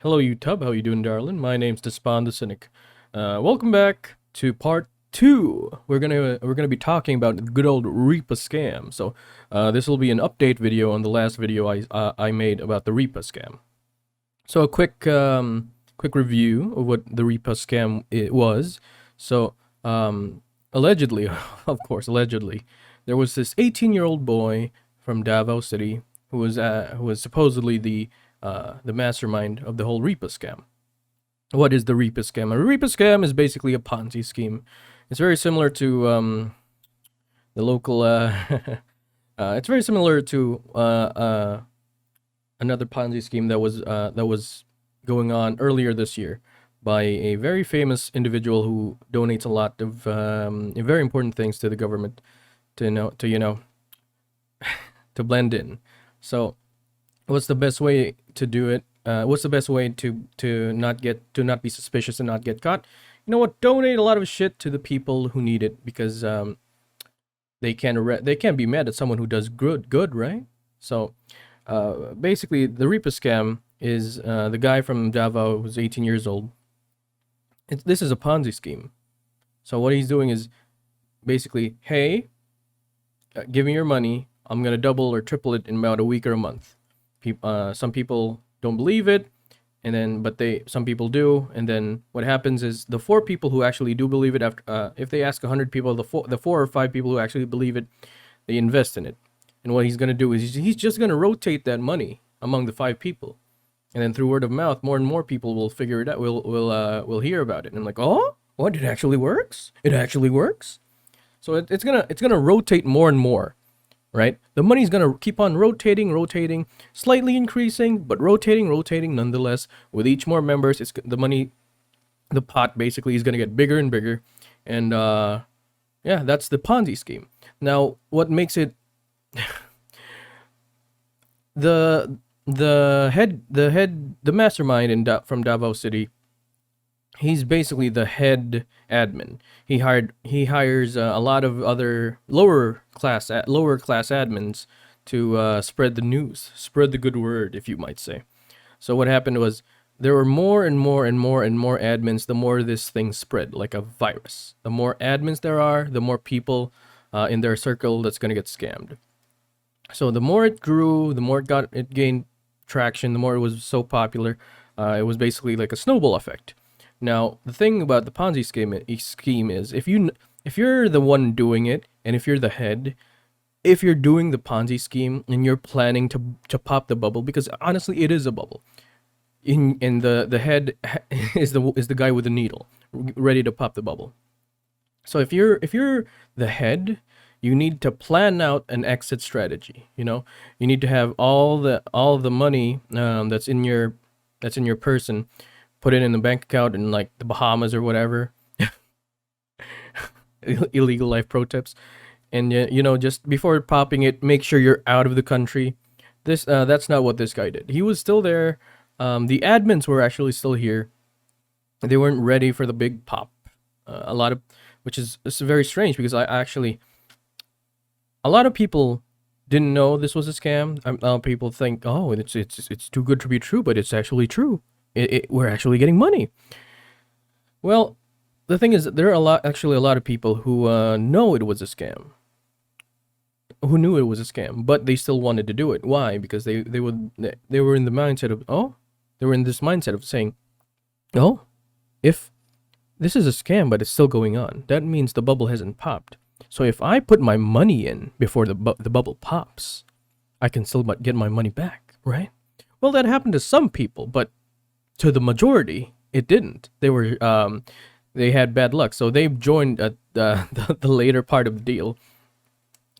Hello, YouTube. How you doing, darling? My name's Despawn the Cynic. Welcome back to part two. We're gonna be talking about the good old Repa scam. So, this will be an update video on the last video I made about the Repa scam. So, a quick review of what the Repa scam it was. So, allegedly, of course, allegedly, there was this 18-year-old boy from Davao City who was supposedly the mastermind of the whole Repa scam. What is the Repa scam? A Repa scam is basically a Ponzi scheme. It's very similar to the local. It's very similar to another Ponzi scheme that was going on earlier this year by a very famous individual who donates a lot of very important things to the government to blend in. So what's the best way to do it? What's the best way to not be suspicious and not get caught? You know what? Donate a lot of shit to the people who need it because they can't be mad at someone who does good, right? So basically, the Repa scam is the guy from Davao who's 18 years old. This is a Ponzi scheme. So what he's doing is basically, hey, give me your money. I'm gonna double or triple it in about a week or a month. Some people don't believe it, and then some people do, and then what happens is the four people who actually do believe it, after if they ask 100 people, the four or five people who actually believe it, they invest in it. And what he's gonna do is he's just gonna rotate that money among the five people, and then through word of mouth, more and more people will figure it out. Will hear about it, and I'm like, oh, what? It actually works. It actually works. So it's gonna rotate more and more, right? The money's gonna keep on rotating, slightly increasing, but rotating nonetheless. With each more members, the pot basically is gonna get bigger and bigger, and yeah, that's the Ponzi scheme. Now, what makes it the mastermind from Davao City, he's basically the head admin. He hires a lot of other lower class admins to spread the news, spread the good word, if you might say. So what happened was there were more and more admins. The more this thing spread like a virus. The more admins there are, the more people in their circle that's gonna get scammed. So the more it grew, the more it gained traction, the more it was so popular. It was basically like a snowball effect. Now, the thing about the Ponzi scheme is if you're the one doing it, and if you're the head, if you're doing the Ponzi scheme and you're planning to pop the bubble, because honestly it is a bubble. In the head is the guy with the needle ready to pop the bubble. So if you're the head, you need to plan out an exit strategy. You need to have all the money that's in your person, put it in the bank account in like the Bahamas or whatever. Illegal life pro tips. And just before popping it, make sure you're out of the country. That's not what this guy did. He was still there. The admins were actually still here. They weren't ready for the big pop. Which is very strange because a lot of people didn't know this was a scam. A lot of people think, oh, it's too good to be true, but it's actually true. We're actually getting money. Well, the thing is, there are a lot of people who know it was a scam, who knew it was a scam, but they still wanted to do it. Why? Because they were in the mindset of they were in this mindset of saying, oh, if this is a scam, but it's still going on, that means the bubble hasn't popped. So if I put my money in before the bubble pops, I can still get my money back, right? Well, that happened to some people, but to the majority, it didn't. They had bad luck, so they joined at the later part of the deal.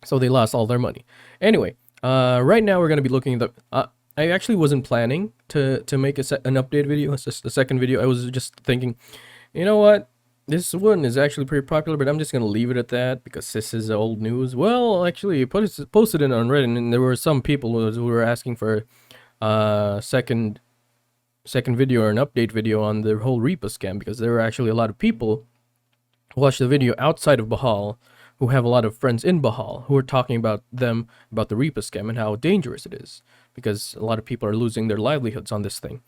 So they lost all their money. Anyway, right now we're gonna be looking at the. I actually wasn't planning to make an update video. It's just the second video. I was just thinking, you know what? This one is actually pretty popular, but I'm just gonna leave it at that because this is old news. Well, actually, posted it on Reddit, and there were some people who were asking for second video or an update video on the whole Repa scam, because there were actually a lot of people who watched the video outside of BOHOL who have a lot of friends in BOHOL who are talking about the Repa scam and how dangerous it is, because a lot of people are losing their livelihoods on this thing.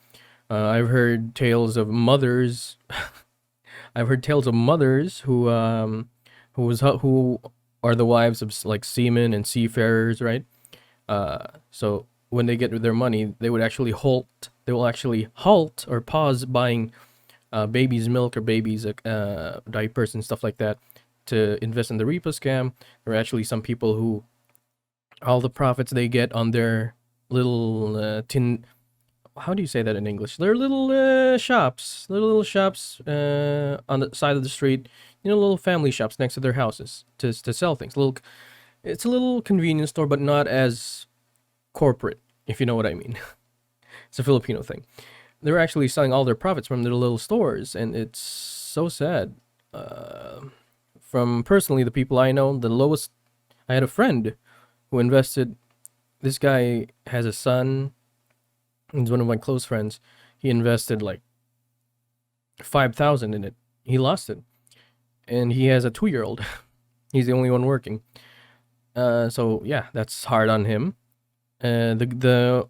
I've heard tales of mothers. I've heard tales of mothers who are the wives of like seamen and seafarers, right? So when they get their money, they would actually halt. They will actually halt or pause buying babies' milk or babies' diapers and stuff like that to invest in the Repa scam. There are actually some people who all the profits they get on their little tin. How do you say that in English? They're little shops, little shops on the side of the street. You know, little family shops next to their houses to sell things. It's a little convenience store, but not as corporate, if you know what I mean. It's a Filipino thing. They're actually selling all their profits from their little stores, and it's so sad. From personally, the people I know, the lowest. I had a friend who invested. This guy has a son. He's one of my close friends. He invested like 5,000 in it. He lost it, and he has a 2-year-old. He's the only one working. So yeah, that's hard on him. The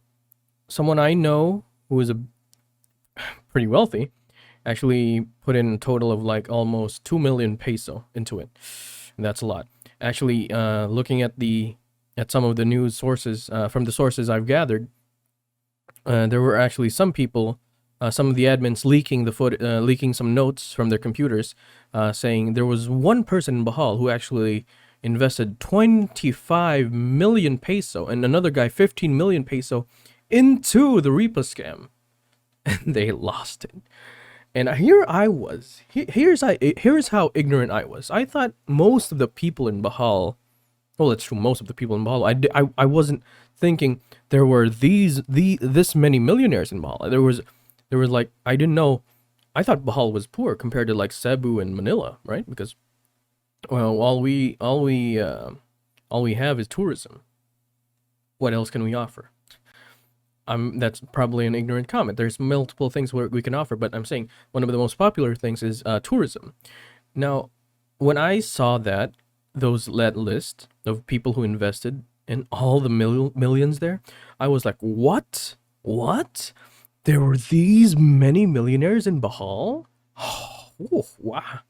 someone I know who is a pretty wealthy actually put in a total of like almost 2 million peso into it. And that's a lot. Actually, looking at some of the news sources from the sources I've gathered, there were actually some people, some of the admins leaking some notes from their computers, saying there was one person in BOHOL who actually invested 25 million peso and another guy 15 million peso into the Repa scam, and they lost it. And here I was. Here's how ignorant I was. I thought most of the people in BOHOL, well, it's true, most of the people in BOHOL. I wasn't thinking there were this many millionaires in BOHOL. There was like, I didn't know. I thought BOHOL was poor compared to like Cebu and Manila, right? Because well, all we have is tourism. What else can we offer? That's probably an ignorant comment. There's multiple things where we can offer, but I'm saying one of the most popular things is tourism. Now, when I saw that list of people who invested in all the millions there, I was like, what? What? There were these many millionaires in BOHOL? Oh, wow.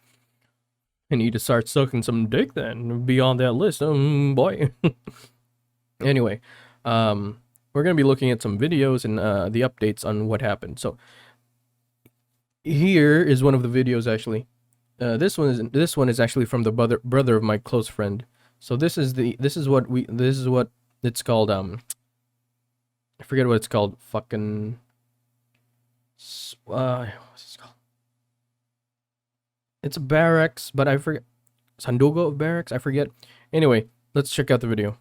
I need to start sucking some dick then, be on that list. Boy. Anyway, we're going to be looking at some videos and the updates on what happened. So here is one of the videos actually. This one is actually from the brother of my close friend. So this is what it's called. I forget what it's called. Fucking what's it called? It's a barracks, but I forget. Sandugo of barracks, I forget. Anyway, let's check out the video.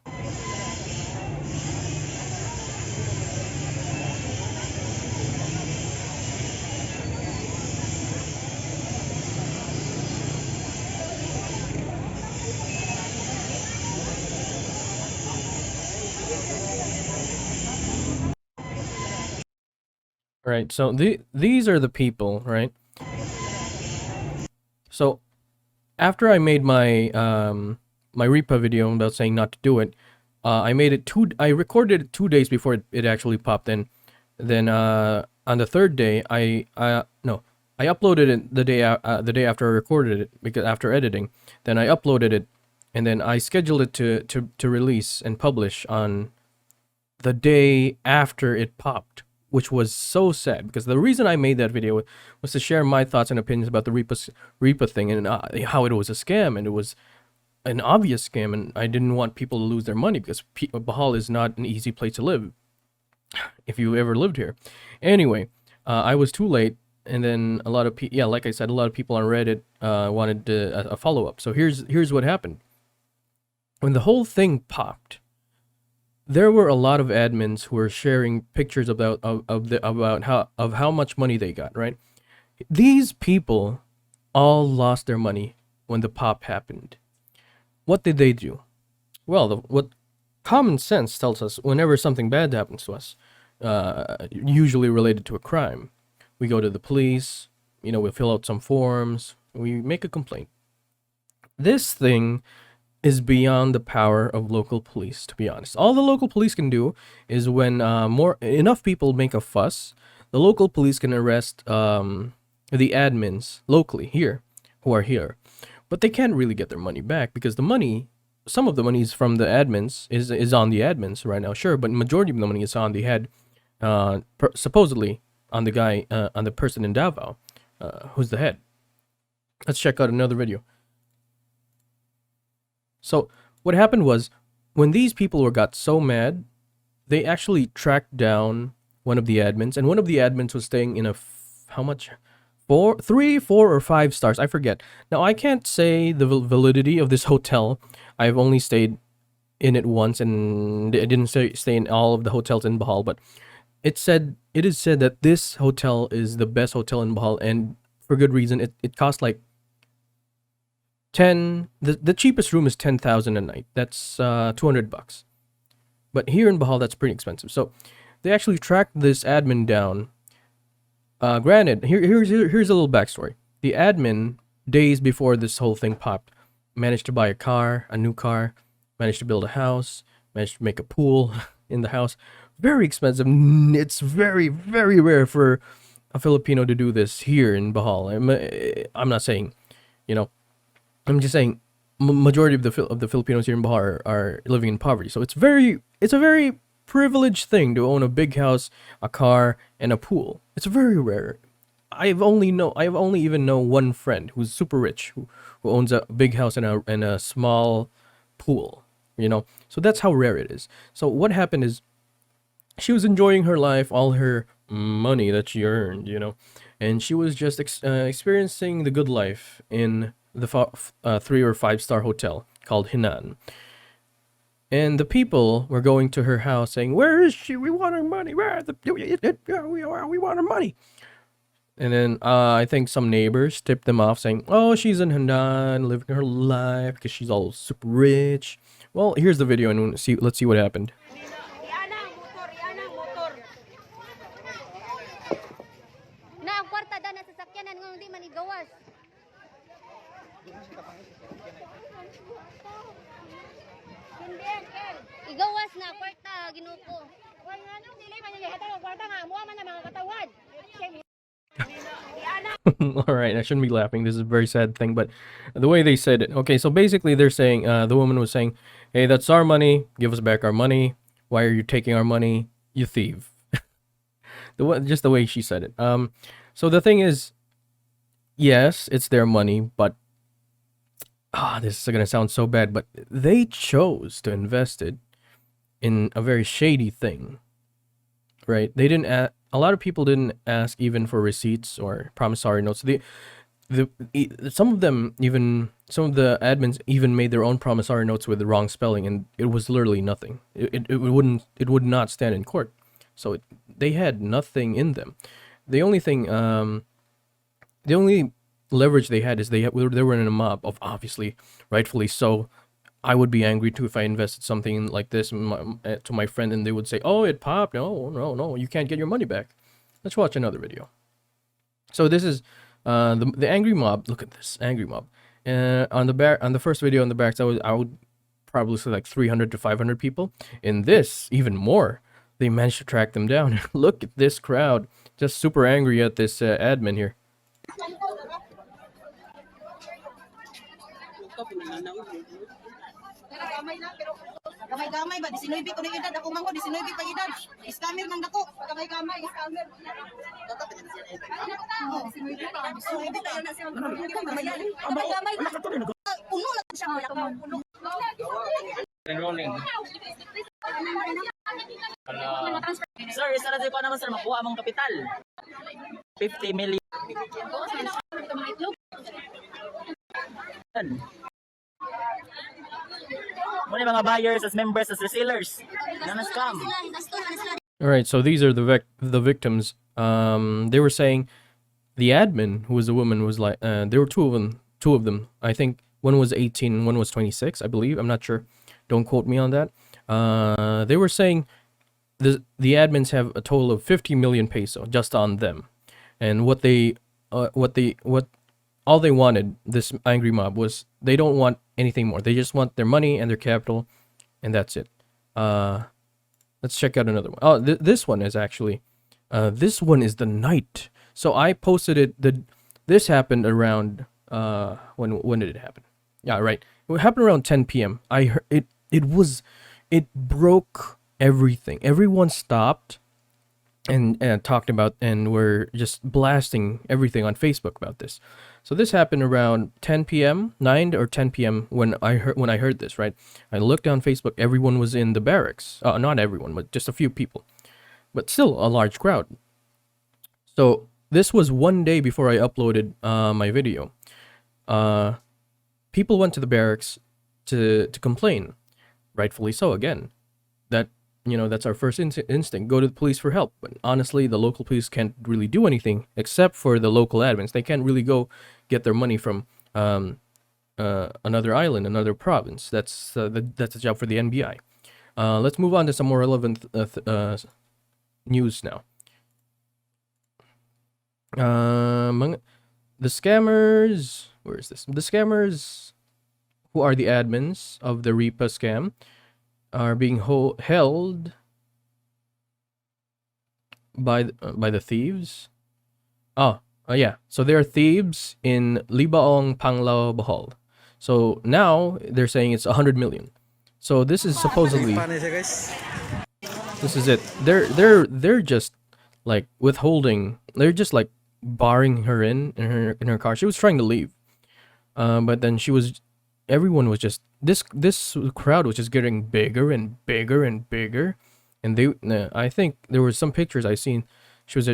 Right, so these are the people, right? So after I made my my Repa video about saying not to do it, I recorded it 2 days before it actually popped in. Then on the third day, I uploaded it the day after I recorded it, because after editing, then I uploaded it, and then I scheduled it to release and publish on the day after it popped, which was so sad, because the reason I made that video was to share my thoughts and opinions about the Repa thing, and how it was a scam, and it was an obvious scam, and I didn't want people to lose their money, because BOHOL is not an easy place to live if you ever lived here. Anyway, I was too late, and then a lot of people, yeah, like I said, a lot of people on Reddit wanted a follow-up. So here's what happened. When the whole thing popped, there were a lot of admins who were sharing pictures about how much money they got, right? These people all lost their money when the pop happened. What did they do? Well, what common sense tells us, whenever something bad happens to us, usually related to a crime, we go to the police, we fill out some forms, we make a complaint. This thing is beyond the power of local police, to be honest. All the local police can do is when enough people make a fuss, the local police can arrest the admins locally here who are here, but they can't really get their money back because the money, some of the money is from the admins, is on the admins right now, sure, but majority of the money is on the head, supposedly on the guy, on the person in Davao, who's the head. Let's check out another video. So what happened was, when these people got so mad, they actually tracked down one of the admins, and one of the admins was staying in a how much? 3, 4, or 5 stars, I forget. Now I can't say the validity of this hotel. I've only stayed in it once, and I didn't stay in all of the hotels in Bohol, but it is said that this hotel is the best hotel in Bohol, and for good reason. It costs like 10. The cheapest room is 10,000 a night. That's $200. But here in Bohol, that's pretty expensive. So they actually tracked this admin down. Granted, here's a little backstory. The admin, days before this whole thing popped, managed to buy a new car, managed to build a house, managed to make a pool in the house. Very expensive. It's very, very rare for a Filipino to do this here in Bohol. I'm not saying, I'm just saying majority of the Filipinos here in Bohol are living in poverty. So it's a very privileged thing to own a big house, a car, and a pool. It's very rare. I've only even know one friend who's super rich who owns a big house and a small pool. So that's how rare it is. So what happened is, she was enjoying her life, all her money that she earned, and she was just experiencing the good life in the 3 or 5 star hotel called Hinan. And the people were going to her house saying, "Where is she? We want our money. We want our money." And then I think some neighbors tipped them off saying, "Oh, she's in Hinan living her life because she's all super rich." Well, here's the video and let's see what happened. Igawas na kwarta ginuko. Wala nga nung dili man niya hatag kwarta nga amo man mga katawad. All right, I shouldn't be laughing. This is a very sad thing, but the way they said it. Okay, so basically they're saying, the woman was saying, "Hey, that's our money. Give us back our money. Why are you taking our money? You thief." Just the way she said it. So the thing is, yes, it's their money, but this is gonna sound so bad, but they chose to invest it in a very shady thing, right? They didn't. A lot of people didn't ask even for receipts or promissory notes. Some of the admins even made their own promissory notes with the wrong spelling, and it was literally nothing. It would not stand in court. So they had nothing in them. The only thing, the only leverage they had is they were in a mob of, obviously, rightfully so. I would be angry too if I invested something like this to my friend and they would say, "Oh, it popped. No, you can't get your money back." Let's watch another video. So this is the angry mob. Look at this angry mob. On the first video on the backs, I would probably say like 300 to 500 people. In this, even more. They managed to track them down. Look at this crowd, just super angry at this admin here. Gamay-gamay ba? 19 ko na edad. Ako mango, 19 pa edad. Scammer man dako. Gamay-gamay, scammer. Gamay-gamay. Puno na siya. Enrolling. Sir, isa na ko naman sir, makuha mong kapital. 50 million. Muna mga buyers as members as resellers. Scam. All right, so these are the victims. They were saying the admin, who was a woman, was like there were two of them. I think one was 18 and one was 26, I believe. I'm not sure. Don't quote me on that. They were saying the admins have a total of 50 million peso just on them, and what all they wanted, this angry mob, was they don't want anything more. They just want their money and their capital, and that's it. Let's check out another one. Oh, this one is actually This one is the night. So I posted it. This happened around when did it happen? Yeah, right. It happened around 10 p.m. I heard it. It broke everything. Everyone stopped and talked about, and were just blasting everything on Facebook about this. So this happened around 10 p.m., 9 or 10 p.m. when I heard this. Right. I looked on Facebook. Everyone was in the barracks. Not everyone, but just a few people. But still a large crowd. So this was one day before I uploaded my video. People went to the barracks to complain, rightfully so. Again, that's our first instinct: go to the police for help. But honestly, the local police can't really do anything except for the local admins. They can't really go get their money from another island, another province. That's a job for the NBI. Let's move on to some more relevant news now. The scammers. Where is this? The scammers, who are the admins of the Repa scam, are being held by the thieves. Yeah. So they are thieves in Libaong, Panglao, Bohol. So now they're saying it's 100 million. So this is supposedly. This is it. They're just like withholding. They're just like barring her in her car. She was trying to leave, but then everyone was just this crowd was just getting bigger and bigger and bigger, and I think there were some pictures I seen. She was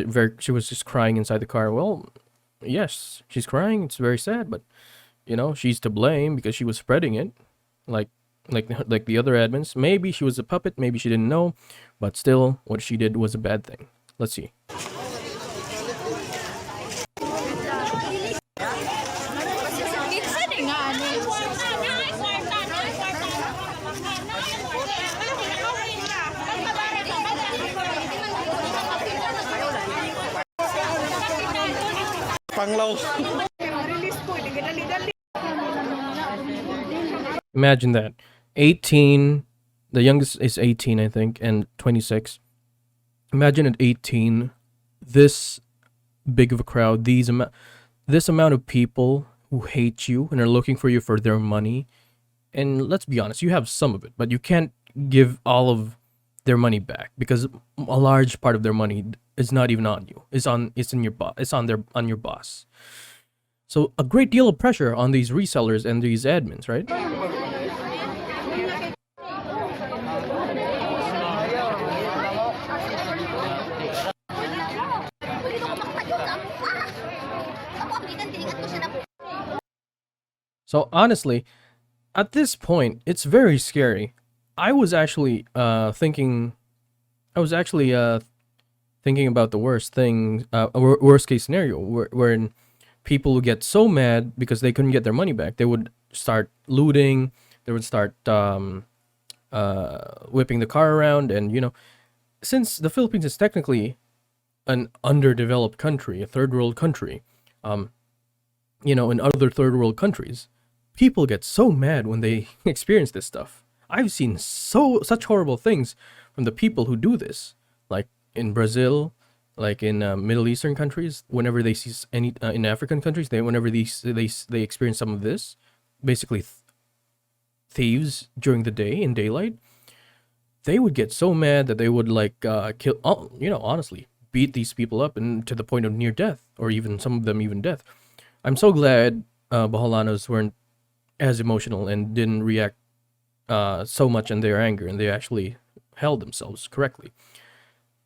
just crying inside the car. Well, yes, she's crying. It's very sad, but she's to blame because she was spreading it, like the other admins. Maybe she was a puppet, maybe she didn't know, but still, what she did was a bad thing. Let's see. Imagine that. 18, the youngest is 18, I think, and 26. Imagine at 18, this big of a crowd, this amount of people who hate you and are looking for you for their money. And let's be honest, you have some of it, but you can't give all of their money back, because a large part of their money is not even on you. It's on your boss. So a great deal of pressure on these resellers and these admins, right? So honestly, at this point, it's very scary. I was actually thinking about the worst case scenario, wherein people would get so mad because they couldn't get their money back. They would start looting. They would start whipping the car around, and since the Philippines is technically an underdeveloped country, a third world country, in other third world countries, people get so mad when they experience this stuff. I've seen such horrible things from the people who do this, like in Brazil, like in Middle Eastern countries. Whenever they see in African countries, whenever they experience some of this, basically thieves during the day in daylight, they would get so mad that they would kill. Honestly, beat these people up and to the point of near death, or even some of them even death. I'm so glad Boholanos weren't as emotional and didn't react so much in their anger, and they actually held themselves correctly.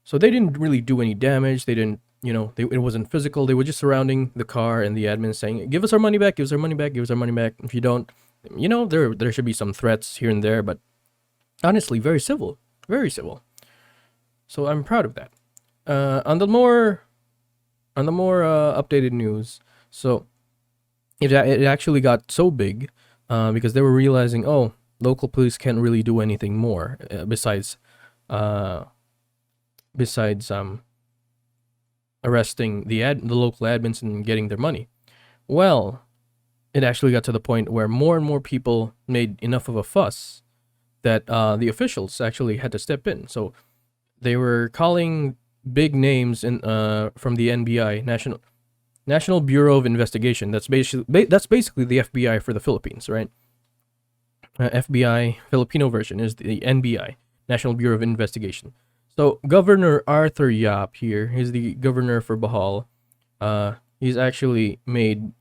So they didn't really do any damage. They didn't, it wasn't physical. They were just surrounding the car and the admin saying, "Give us our money back, give us our money back, give us our money back. If you don't," there should be some threats here and there, but honestly, very civil, very civil. So I'm proud of that. On the more updated news, so it actually got so big because they were realizing, local police can't really do anything more besides arresting the local admins and getting their money. Well, it actually got to the point where more and more people made enough of a fuss that the officials actually had to step in. So they were calling big names in from the NBI, National Bureau of Investigation. That's basically the FBI for the Philippines, right? FBI Filipino version is the NBI, National Bureau of Investigation. So Governor Arthur Yap here is the governor for Bohol. He's actually made,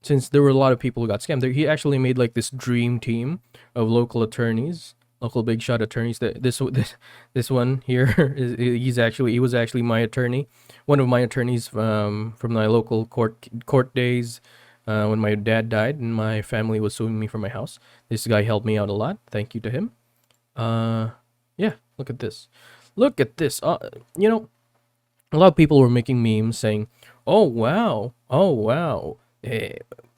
since there were a lot of people who got scammed, he actually made like this dream team of local attorneys, local big shot attorneys. That this one here he was actually my attorney, one of my attorneys from my local court days. When my dad died and my family was suing me for my house, this guy helped me out a lot. Thank you to him. Yeah, look at this. Look at this. You know, a lot of people were making memes saying, "Oh wow, oh wow."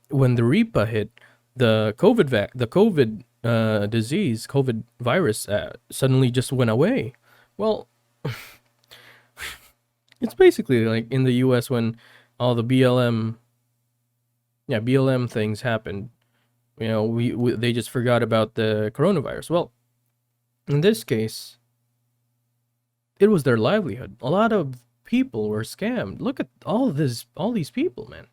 When the Repa hit, the COVID disease, COVID virus suddenly just went away. Well, it's basically like in the U.S. when all the BLM things happened. You know, they just forgot about the coronavirus. Well, in this case, it was their livelihood. A lot of people were scammed. Look at all these people, man.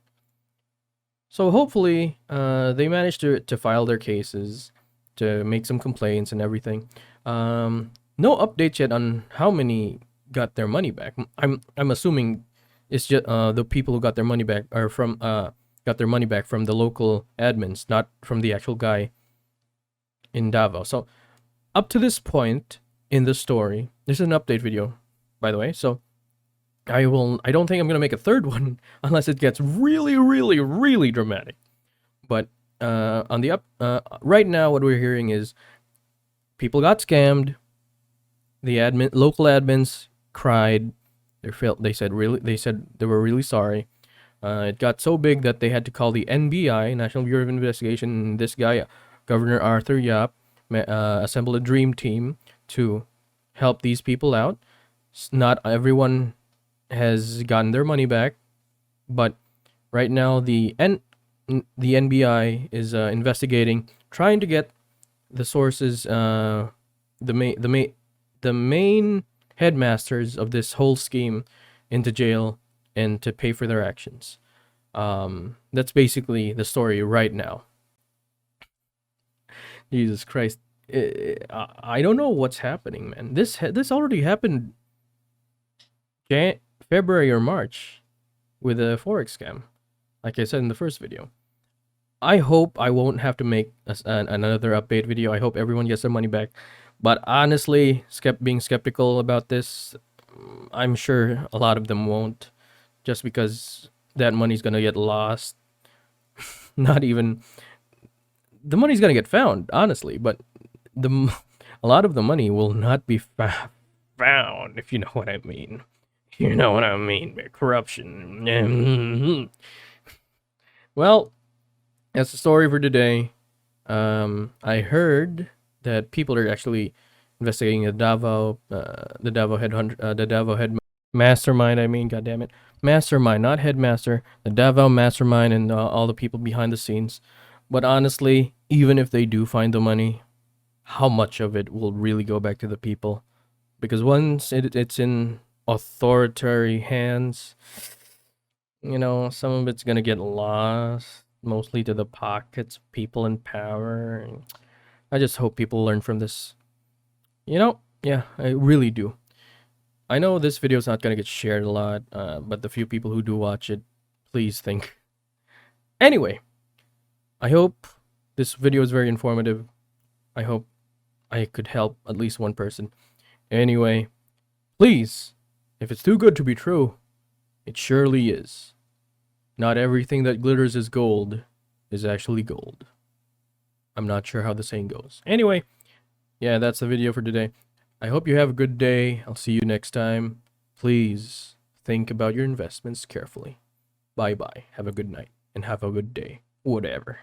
So hopefully, they managed to file their cases, to make some complaints and everything. No updates yet on how many got their money back. I'm assuming it's just the people who got their money back are from got their money back from the local admins, not from the actual guy in Davao. So up to this point in the story, this is an update video, by the way. So I don't think I'm gonna make a third one unless it gets really, really, really dramatic. But on the right now, what we're hearing is people got scammed. The local admins cried. They said they were really sorry. It got so big that they had to call the NBI, National Bureau of Investigation. And this guy, Governor Arthur Yap, assembled a dream team to help these people out. Not everyone has gotten their money back, but right now the NBI is investigating, trying to get the sources, the main headmasters of this whole scheme into jail and to pay for their actions. That's basically the story right now. Jesus Christ. I don't know what's happening, man. This already happened February or March with a Forex scam, like I said in the first video. I hope I won't have to make another update video. I hope everyone gets their money back. But honestly, being skeptical about this, I'm sure a lot of them won't, just because that money's gonna get lost. Not even the money's gonna get found, honestly, but a lot of the money will not be found, if you know what I mean. You know what I mean by corruption. Well, that's the story for today. I heard that people are actually investigating the Davao head mastermind. I mean, goddammit, mastermind, not headmaster. The Davao mastermind and all the people behind the scenes. But honestly, even if they do find the money, how much of it will really go back to the people? Because once it's in authoritarian hands, you know, some of it's gonna get lost, mostly to the pockets of people in power. I just hope people learn from this. You know, yeah, I really do. I know this video is not gonna get shared a lot, but the few people who do watch it, please think. Anyway, I hope this video is very informative. I hope I could help at least one person. Anyway, please, if it's too good to be true, it surely is. Not everything that glitters is gold is actually gold. I'm not sure how the saying goes. Anyway, yeah, that's the video for today. I hope you have a good day. I'll see you next time. Please think about your investments carefully. Bye-bye. Have a good night and have a good day. Whatever.